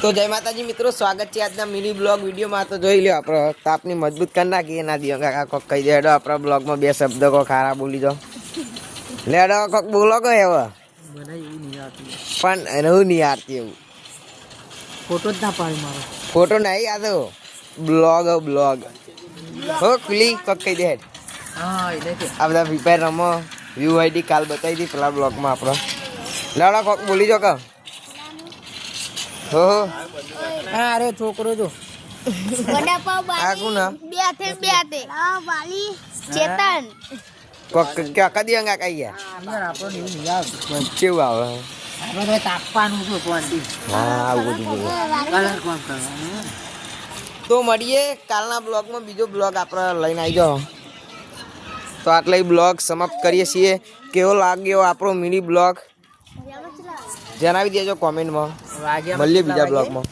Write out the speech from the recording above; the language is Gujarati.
તો જય માતાજી મિત્રો, સ્વાગત છે આજના મિની બ્લોગ વિડીયોમાં. તો જોઈ લ્યો, આપણે તાપની મજબૂત કરી નાખીએ. ના દિયો કાકા કોક કહી દેડો આપણા બ્લોગમાં બે શબ્દ કો ખારા બોલી દો. લેડો કોક બોલો કો હવે પણ એવું નહીં આવતી. એવું ફોટો જ ના પાડી મારો. ફોટો નહીં આ તો બ્લોગ હો ખુલી કોક કહી દે. હા એટલે આ બધા ફ્રી ફાયર રમો, વ્યૂ આઈડી કાલ બતાવી હતી પેલા બ્લોગમાં આપણો. લેડો કોક બોલી જો કા હો. હા અરે છોકરો જો વડાપાવ આ કોણ આ? બે હાથે વાલી ચેતન કોક કાકા દિયા કઈ ગયા યાર આપણો એવું નહીં આવતું. કેવું આવે? આપણે તો તાપવાનું છે ક્વોન્ટી હા આવું બધું કલર કોમ કરવાનું. તો મળીએ કાલના બ્લોગમાં. બીજો બ્લોગ આપણે લઈને આવી જાઓ. તો આટલા બ્લોગ સમાપ્ત કરીએ છીએ. કેવો લાગ્યો આપણો મિની બ્લોગ જણાવી દેજો કોમેન્ટમાં. મળીએ બીજા બ્લોગમાં.